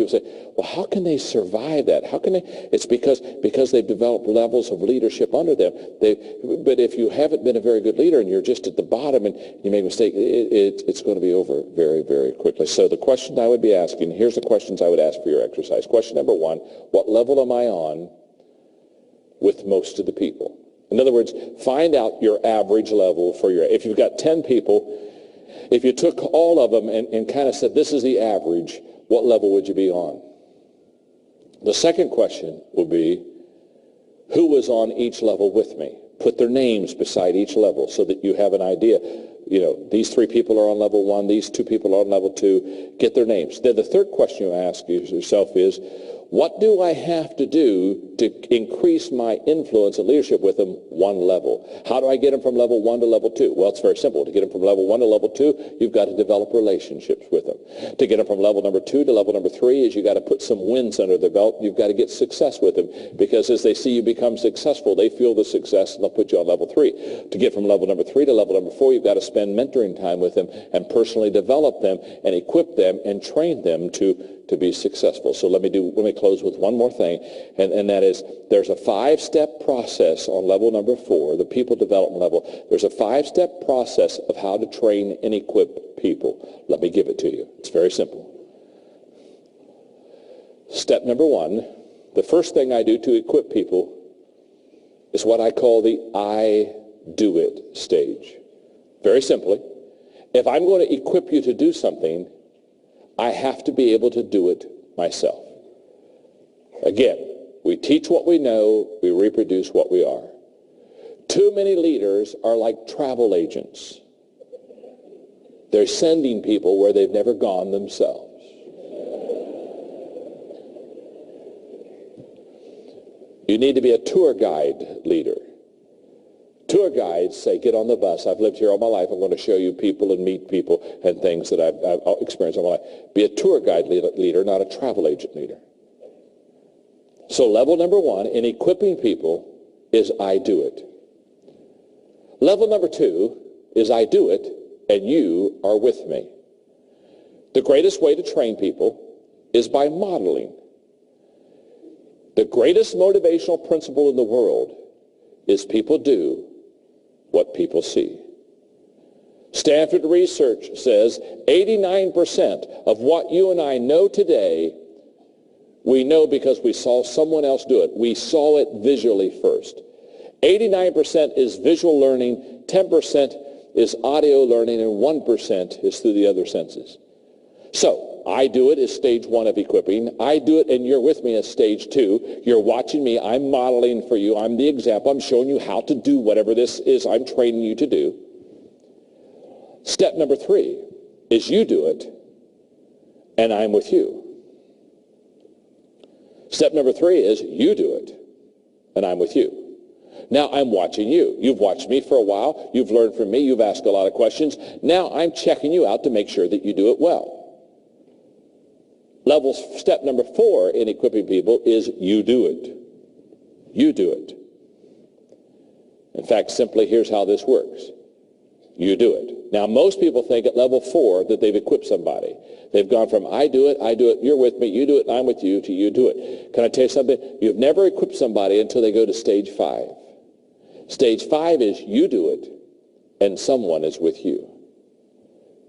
People say, well, how can they survive that? How can they? It's because they've developed levels of leadership under them. But if you haven't been a very good leader and you're just at the bottom and you make a mistake, it's going to be over very, very quickly. So the question I would be asking, here's the questions I would ask for your exercise. Question number one, what level am I on with most of the people? In other words, find out your average level for if you've got 10 people, if you took all of them and kind of said, this is the average, what level would you be on? The second question will be, who was on each level with me? Put their names beside each level so that you have an idea. You know, these 3 people are on level 1, these 2 people are on level 2. Get their names. Then the third question you ask yourself is, what do I have to do to increase my influence and leadership with them one level? How do I get them from level 1 to level 2? Well, it's very simple. To get them from level 1 to level 2, you've got to develop relationships with them. To get them from level number 2 to level number 3 is you've got to put some wins under their belt. You've got to get success with them, because as they see you become successful, they feel the success and they'll put you on level 3. To get from level number 3 to level number 4, you've got to spend mentoring time with them and personally develop them and equip them and train them to be successful. So let me close with one more thing, and that is, there's a 5-step process on level number 4, the people development level. There's a 5-step process of how to train and equip people. Let me give it to you. It's very simple. Step number 1, the first thing I do to equip people is what I call the I do it stage. Very simply, if I'm going to equip you to do something, I have to be able to do it myself. Again, we teach what we know, we reproduce what we are. Too many leaders are like travel agents. They're sending people where they've never gone themselves. You need to be a tour guide leader. Tour guides say, get on the bus. I've lived here all my life. I'm going to show you people and meet people and things that I've experienced all my life. Be a tour guide leader, not a travel agent leader. So level number 1 in equipping people is I do it. Level number 2 is I do it and you are with me. The greatest way to train people is by modeling. The greatest motivational principle in the world is people do what people see. Stanford research says 89% of what you and I know today, we know because we saw someone else do it. We saw it visually first. 89% is visual learning, 10% is audio learning, and 1% is through the other senses. So, I do it is stage 1 of equipping. I do it and you're with me as stage 2. You're watching me. I'm modeling for you. I'm the example. I'm showing you how to do whatever this is I'm training you to do. Step number 3 is you do it and I'm with you. Step number 3 is you do it and I'm with you. Now I'm watching you. You've watched me for a while. You've learned from me. You've asked a lot of questions. Now I'm checking you out to make sure that you do it well. Step number 4 in equipping people is you do it. You do it. In fact, simply here's how this works. You do it. Now, most people think at level 4 that they've equipped somebody. They've gone from I do it, you're with me, you do it, I'm with you, to you do it. Can I tell you something? You've never equipped somebody until they go to stage 5. Stage 5 is you do it, and someone is with you.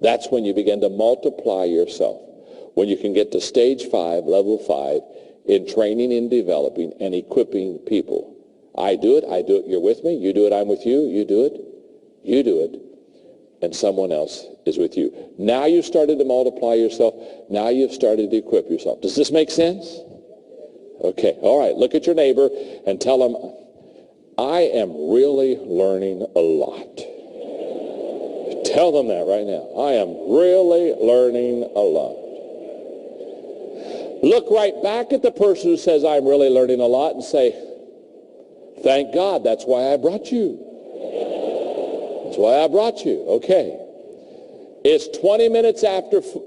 That's when you begin to multiply yourself. When you can get to stage 5, level 5, in training and developing and equipping people. I do it, you're with me, you do it, I'm with you, you do it, and someone else is with you. Now you've started to multiply yourself. Now you've started to equip yourself. Does this make sense? Okay, all right, look at your neighbor and tell them, I am really learning a lot. Tell them that right now. I am really learning a lot. Look right back at the person who says, I'm really learning a lot, and say, thank God, that's why I brought you. That's why I brought you. Okay. It's 20 minutes after 3.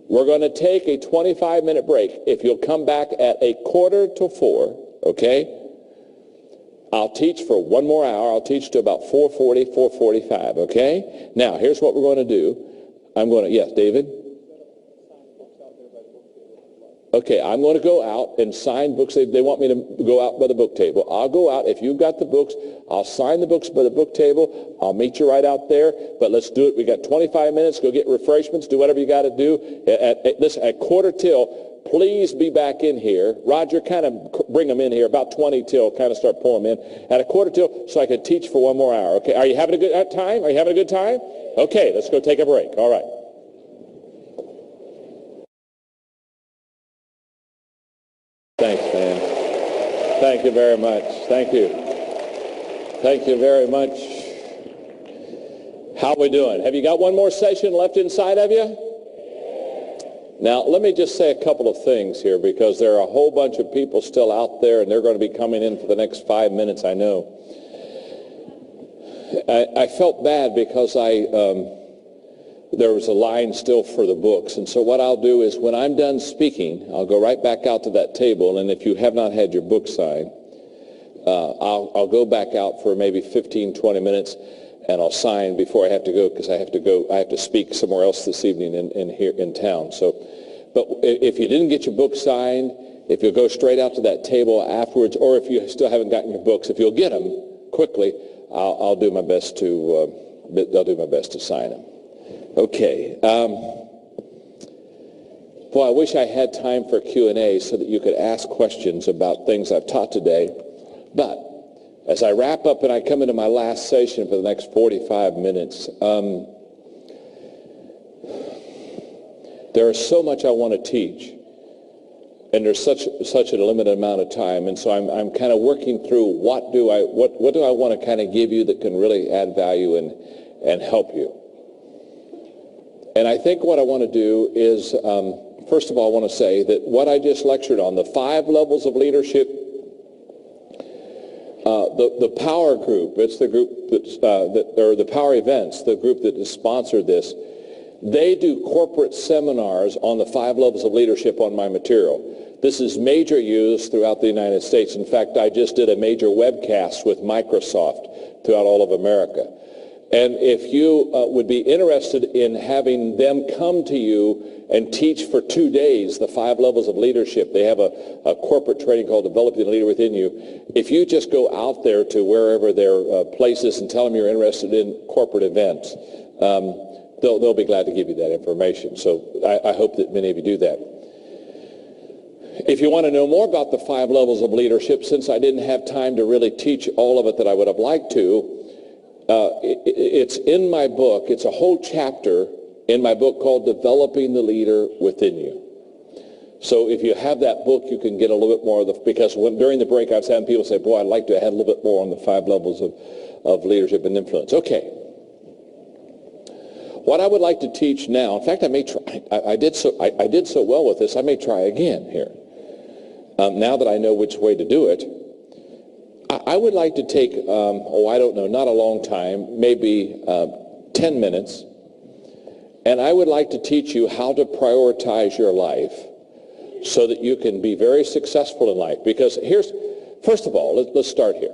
We're going to take a 25-minute break. If you'll come back at 3:45, okay? I'll teach for one more hour. I'll teach to about 4:40, 4:45, okay? Now, here's what we're going to do. Yes, David? Okay, I'm going to go out and sign books. They want me to go out by the book table. I'll go out. If you've got the books, I'll sign the books by the book table. I'll meet you right out there. But let's do it. We got 25 minutes. Go get refreshments. Do whatever you got to do. Listen, at quarter till, please be back in here. Roger, kind of bring them in here. About 20 till, kind of start pulling them in. At a quarter till, so I could teach for one more hour. Okay, are you having a good time? Are you having a good time? Okay, let's go take a break. All right. Thanks, man. Thank you very much. Thank you. Thank you very much. How we doing? Have you got one more session left inside of you? Now, let me just say a couple of things here, because there are a whole bunch of people still out there, and they're going to be coming in for the next 5 minutes, I know. I felt bad because there was a line still for the books. And so what I'll do is, when I'm done speaking, I'll go right back out to that table. And if you have not had your book signed, I'll go back out for maybe 15, 20 minutes, and I'll sign before I have to go, because I have to speak somewhere else this evening here in town. So, but if you didn't get your book signed, if you'll go straight out to that table afterwards, or if you still haven't gotten your books, if you'll get them quickly, I'll do my best to sign them. Okay. Boy, I wish I had time for Q&A so that you could ask questions about things I've taught today. But as I wrap up and I come into my last session for the next 45 minutes, there is so much I want to teach, and there's such a limited amount of time. And so I'm kind of working through what do I want to kind of give you that can really add value and help you. And I think what I want to do is, first of all, I want to say that what I just lectured on, the 5 levels of leadership, the Power Group, it's the group or the Power Events, the group that has sponsored this, they do corporate seminars on the 5 levels of leadership on my material. This is major use throughout the United States. In fact, I just did a major webcast with Microsoft throughout all of America. And if you would be interested in having them come to you and teach for 2 days the 5 levels of leadership, they have a corporate training called Developing the Leader Within You. If you just go out there to wherever their place is and tell them you're interested in corporate events, they'll be glad to give you that information. So I hope that many of you do that. If you want to know more about the 5 levels of leadership, since I didn't have time to really teach all of it that I would have liked to, it's in my book. It's a whole chapter in my book called Developing the Leader Within You. So if you have that book, you can get a little bit more of because during the break I was having people say, boy, I'd like to have a little bit more on the 5 levels of leadership and influence. Okay. What I would like to teach now, in fact, I may try. I did so well with this, I may try again here. Now that I know which way to do it, I would like to take, I don't know, not a long time, maybe 10 minutes, and I would like to teach you how to prioritize your life so that you can be very successful in life. Because first of all, let's start here.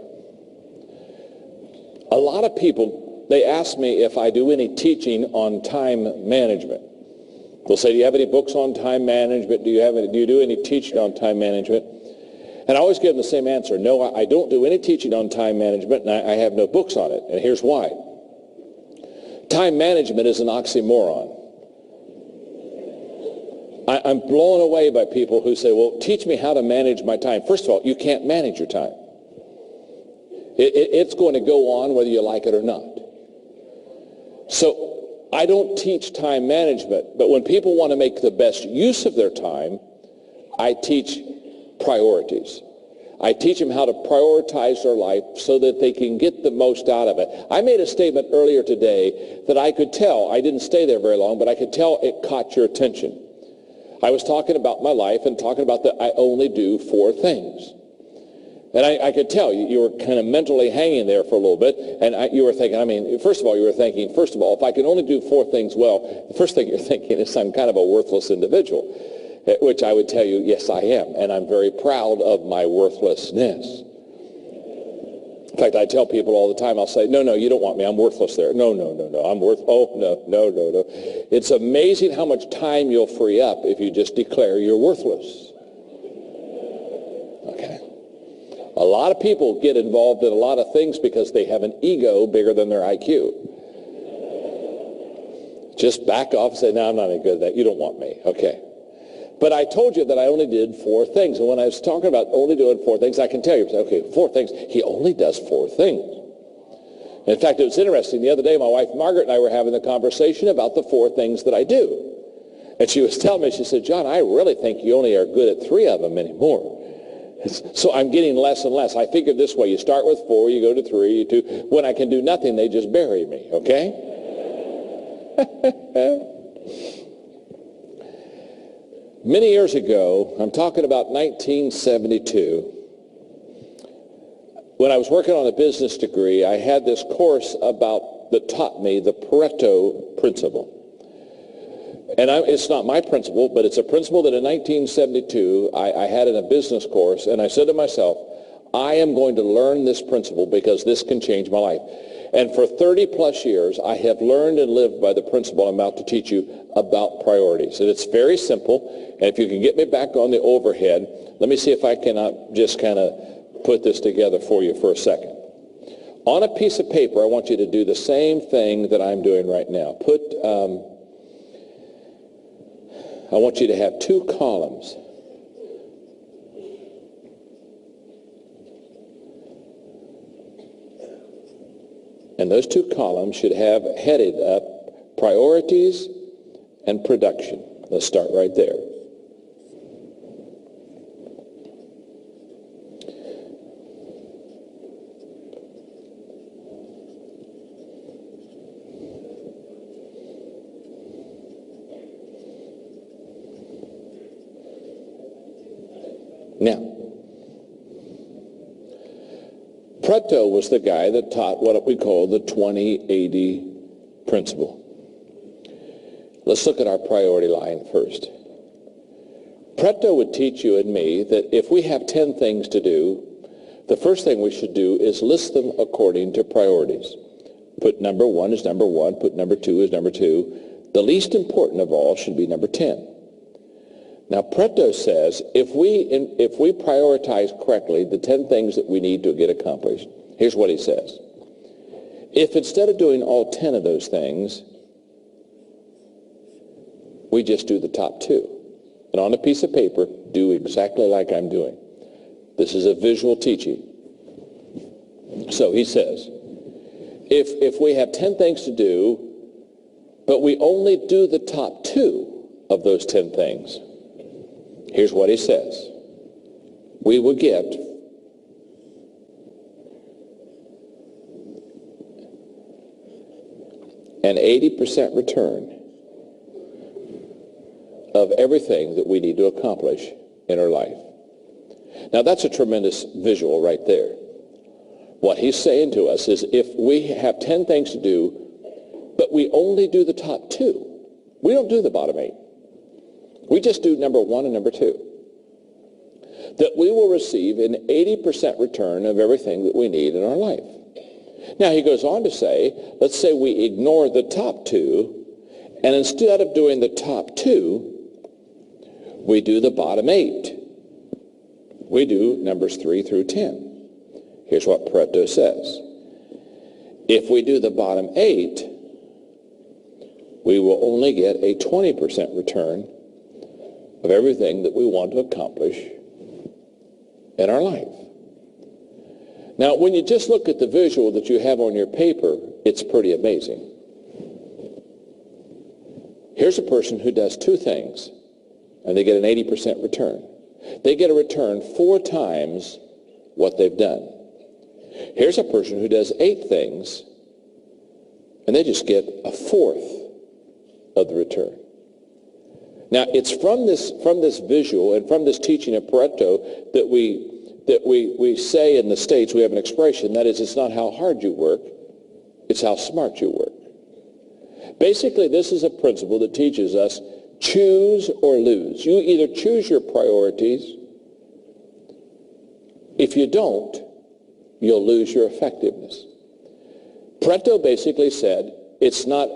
A lot of people, they ask me if I do any teaching on time management. They'll say, do you have any books on time management? Do you do any teaching on time management? And I always give them the same answer. No, I don't do any teaching on time management, and I have no books on it. And here's why. Time management is an oxymoron. I'm blown away by people who say, well, teach me how to manage my time. First of all, you can't manage your time. It's going to go on whether you like it or not. So I don't teach time management, but when people want to make the best use of their time, I teach priorities. I teach them how to prioritize their life so that they can get the most out of it. I made a statement earlier today that I could tell, I didn't stay there very long, but I could tell it caught your attention. I was talking about my life and talking about that I only do 4 things. And I could tell you were kind of mentally hanging there for a little bit, and you were thinking, first of all, if I can only do 4 things well, the first thing you're thinking is I'm kind of a worthless individual. Which I would tell you, yes, I am, and I'm very proud of my worthlessness. In fact, I tell people all the time, I'll say, no, you don't want me. I'm worthless there. No, I'm worth, oh, no. It's amazing how much time you'll free up if you just declare you're worthless. Okay. A lot of people get involved in a lot of things because they have an ego bigger than their IQ. Just back off and say, no, I'm not any good at that. You don't want me. Okay. But I told you that I only did 4 things. And when I was talking about only doing 4 things, I can tell you, okay, 4 things. He only does 4 things. In fact, it was interesting. The other day, my wife Margaret and I were having a conversation about the 4 things that I do. And she was telling me, she said, John, I really think you only are good at 3 of them anymore. So I'm getting less and less. I figured this way. You start with 4, you go to 3, you 2. When I can do nothing, they just bury me, okay? Many years ago, I'm talking about 1972, when I was working on a business degree, I had this course that taught me the Pareto principle. And it's not my principle, but it's a principle that in 1972 I had in a business course, and I said to myself, I am going to learn this principle because this can change my life. And for 30 plus years, I have learned and lived by the principle I'm about to teach you about priorities. And it's very simple. And if you can get me back on the overhead, let me see if I cannot just kind of put this together for you for a second. On a piece of paper, I want you to do the same thing that I'm doing right now. I want you to have 2 columns. And those 2 columns should have headed up priorities and production. Let's start right there. Now, Pareto was the guy that taught what we call the 20-80 principle. Let's look at our priority line first. Pareto would teach you and me that if we have 10 things to do, the first thing we should do is list them according to priorities. Put number 1 as number 1, put number 2 as number 2. The least important of all should be number 10. Now, Pareto says if we prioritize correctly the 10 things that we need to get accomplished, here's what he says. If instead of doing all 10 of those things, we just do the top 2, and on a piece of paper, do exactly like I'm doing. This is a visual teaching. So he says, if we have 10 things to do, but we only do the top 2 of those 10 things, here's what he says. We will get an 80% return of everything that we need to accomplish in our life. Now that's a tremendous visual right there. What he's saying to us is if we have 10 things to do, but we only do the top 2, we don't do the bottom 8. We just do number 1 and number 2. That we will receive an 80% return of everything that we need in our life. Now he goes on to say, let's say we ignore the top 2, and instead of doing the top 2, we do the bottom 8. We do numbers 3 through 10. Here's what Pareto says. If we do the bottom 8, we will only get a 20% return of everything that we want to accomplish in our life. Now, when you just look at the visual that you have on your paper, it's pretty amazing. Here's a person who does 2 things, and they get an 80% return. They get a return 4 times what they've done. Here's a person who does 8 things, and they just get a 1/4 of the return. Now, it's from this visual and from this teaching of Pareto that we say in the States, we have an expression, that is, it's not how hard you work, it's how smart you work. Basically, this is a principle that teaches us choose or lose. You either choose your priorities. If you don't, you'll lose your effectiveness. Pareto basically said, it's not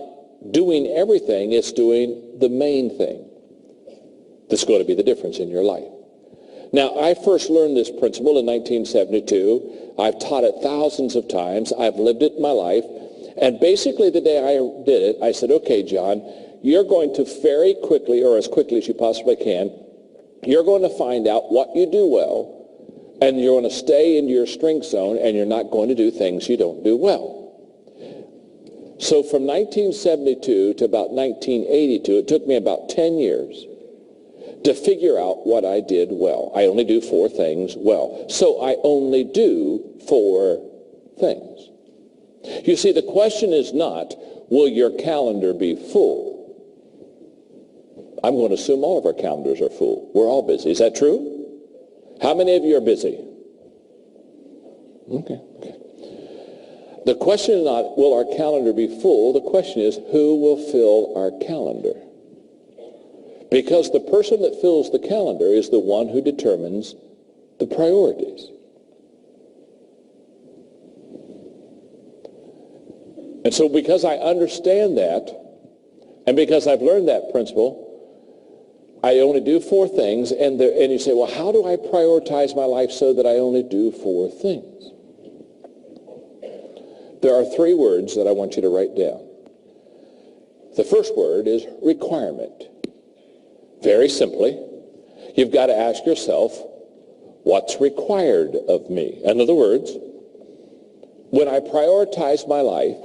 doing everything, it's doing the main thing that's going to be the difference in your life. Now, I first learned this principle in 1972. I've taught it thousands of times. I've lived it in my life. And basically the day I did it, I said, okay, John, you're going to very quickly, or as quickly as you possibly can, you're going to find out what you do well, and you're going to stay in your strength zone, and you're not going to do things you don't do well. So from 1972 to about 1982, it took me about 10 years to figure out what I did well. I only do 4 things well. So I only do 4 things. You see, the question is not, will your calendar be full? I'm going to assume all of our calendars are full. We're all busy. Is that true? How many of you are busy? Okay. The question is not, will our calendar be full? The question is, who will fill our calendar? Because the person that fills the calendar is the one who determines the priorities. And so because I understand that, and because I've learned that principle, I only do 4 things, and you say, well, how do I prioritize my life so that I only do 4 things? There are 3 words that I want you to write down. The first word is requirement. Very simply, you've got to ask yourself, what's required of me? In other words, when I prioritize my life,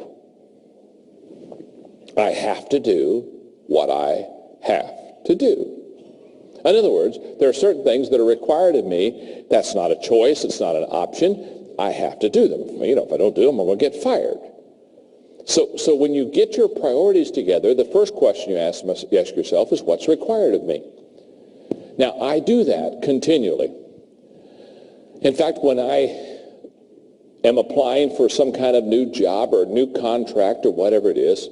I have to do what I have to do. In other words, there are certain things that are required of me. That's not a choice. It's not an option. I have to do them. If I don't do them, I'm going to get fired. So when you get your priorities together, the first question you ask yourself is, what's required of me? Now, I do that continually. In fact, when I am applying for some kind of new job or new contract or whatever it is,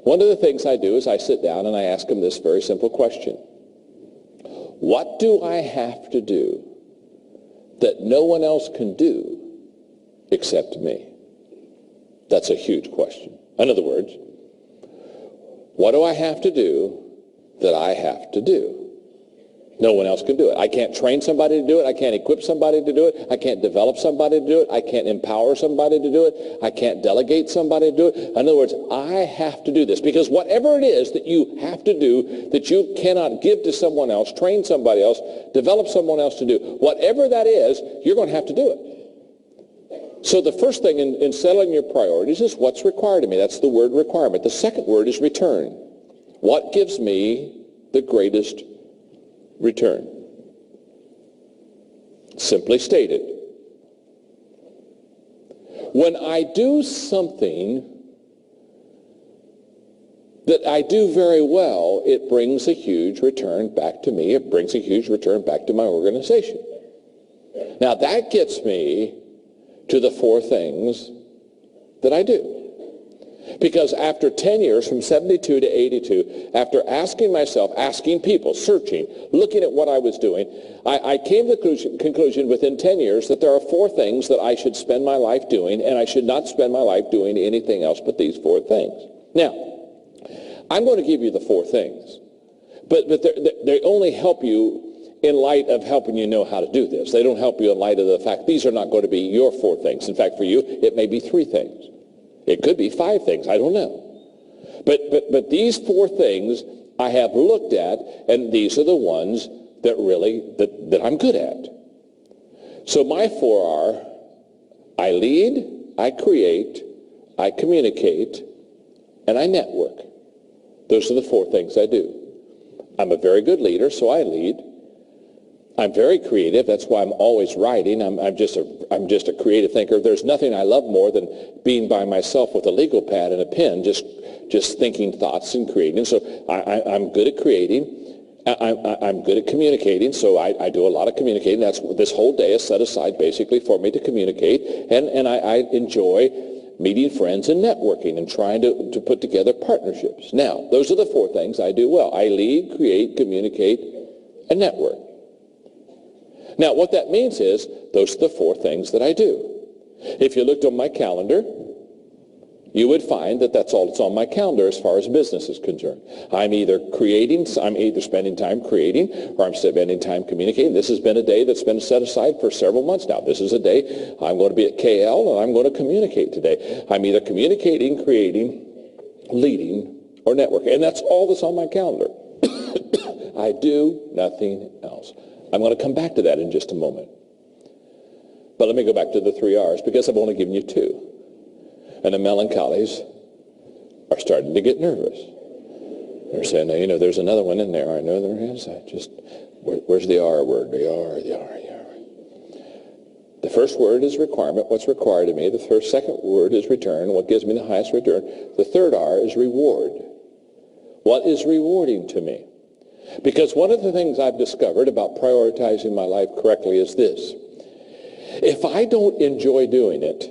one of the things I do is I sit down and I ask them this very simple question. What do I have to do that no one else can do except me? That's a huge question. In other words, what do I have to do that I have to do? No one else can do it. I can't train somebody to do it. I can't equip somebody to do it. I can't develop somebody to do it. I can't empower somebody to do it. I can't delegate somebody to do it. In other words, I have to do this, because whatever it is that you have to do that you cannot give to someone else, train somebody else, develop someone else to do, whatever that is, you're going to have to do it. So the first thing in settling your priorities is what's required of me. That's the word requirement. The second word is return. What gives me the greatest return? Simply stated, when I do something that I do very well, it brings a huge return back to me. It brings a huge return back to my organization. Now that gets me to the 4 things that I do. Because after 10 years, from 72 to 82, after asking myself, asking people, searching, looking at what I was doing, I came to the conclusion within 10 years that there are 4 things that I should spend my life doing, and I should not spend my life doing anything else but these 4 things. Now, I'm going to give you the 4 things, but they only help you in light of helping you know how to do this. They don't help you in light of the fact these are not going to be your 4 things. In fact, for you, it may be 3 things. It could be 5 things. I don't know. But these 4 things I have looked at, and these are the ones that really, that I'm good at. So my 4 are, I lead, I create, I communicate, and I network. Those are the 4 things I do. I'm a very good leader, so I lead. I'm very creative. That's why I'm always writing. I'm just a creative thinker. There's nothing I love more than being by myself with a legal pad and a pen, just thinking thoughts and creating. So I'm good at creating. I'm good at communicating. So I do a lot of communicating. That's this whole day is set aside basically for me to communicate. And I enjoy meeting friends and networking and trying to put together partnerships. Now, those are the 4 things I do well. I lead, create, communicate, and network. Now, what that means is those are the 4 things that I do. If you looked on my calendar, you would find that that's all that's on my calendar as far as business is concerned. I'm either spending time creating, or I'm spending time communicating. This has been a day that's been set aside for several months now. This is a day I'm going to be at KL, and I'm going to communicate today. I'm either communicating, creating, leading, or networking. And that's all that's on my calendar. I do nothing else. I'm going to come back to that in just a moment. But let me go back to the 3 R's, because I've only given you 2. And the melancholies are starting to get nervous. They're saying, you know, there's another one in there. I know there is. Where's the R word? The R. The first word is requirement, what's required of me. The second word is return, what gives me the highest return. The third R is reward. What is rewarding to me? Because one of the things I've discovered about prioritizing my life correctly is this. If I don't enjoy doing it,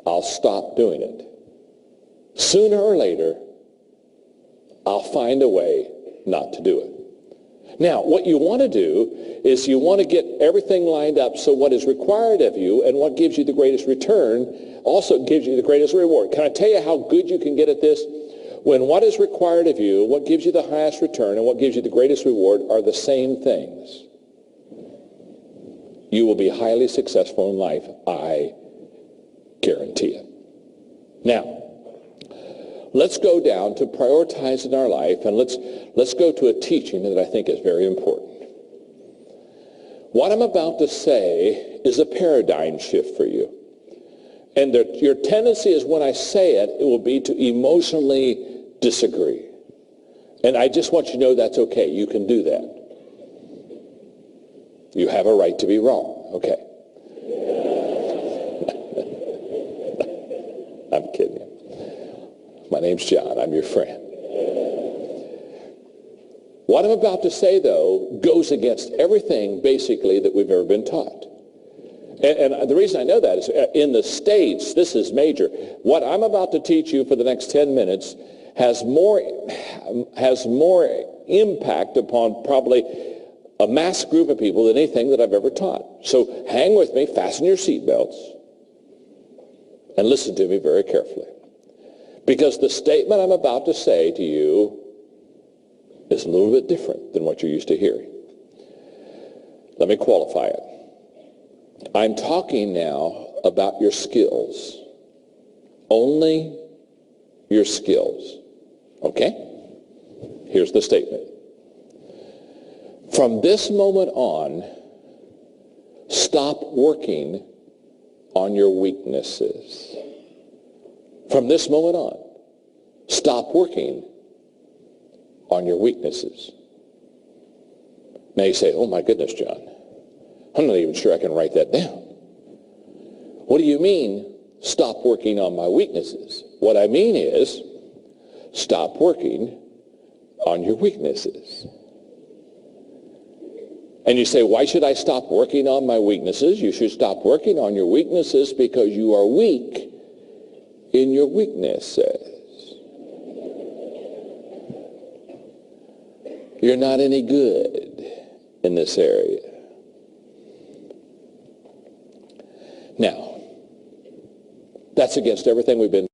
I'll stop doing it. Sooner or later, I'll find a way not to do it. Now, what you want to do is you want to get everything lined up so what is required of you and what gives you the greatest return also gives you the greatest reward. Can I tell you how good you can get at this? When what is required of you, what gives you the highest return, and what gives you the greatest reward are the same things, you will be highly successful in life. I guarantee it. Now, let's go down to prioritizing our life, and let's go to a teaching that I think is very important. What I'm about to say is a paradigm shift for you. And your tendency is when I say it, it will be to emotionally disagree. And I just want you to know that's okay. You can do that. You have a right to be wrong. Okay. I'm kidding you. My name's John. I'm your friend. What I'm about to say, though, goes against everything, basically, that we've ever been taught. And the reason I know that is in the States, this is major. What I'm about to teach you for the next 10 minutes has more impact upon probably a mass group of people than anything that I've ever taught. So hang with me, fasten your seatbelts, and listen to me very carefully. Because the statement I'm about to say to you is a little bit different than what you're used to hearing. Let me qualify it. I'm talking now about your skills. Only your skills. Okay? Here's the statement. From this moment on, stop working on your weaknesses. From this moment on, stop working on your weaknesses. Now you say, oh my goodness, John, I'm not even sure I can write that down. What do you mean, stop working on my weaknesses? What I mean is, stop working on your weaknesses. And you say, why should I stop working on my weaknesses? You should stop working on your weaknesses because you are weak in your weaknesses. You're not any good in this area. Now, that's against everything we've been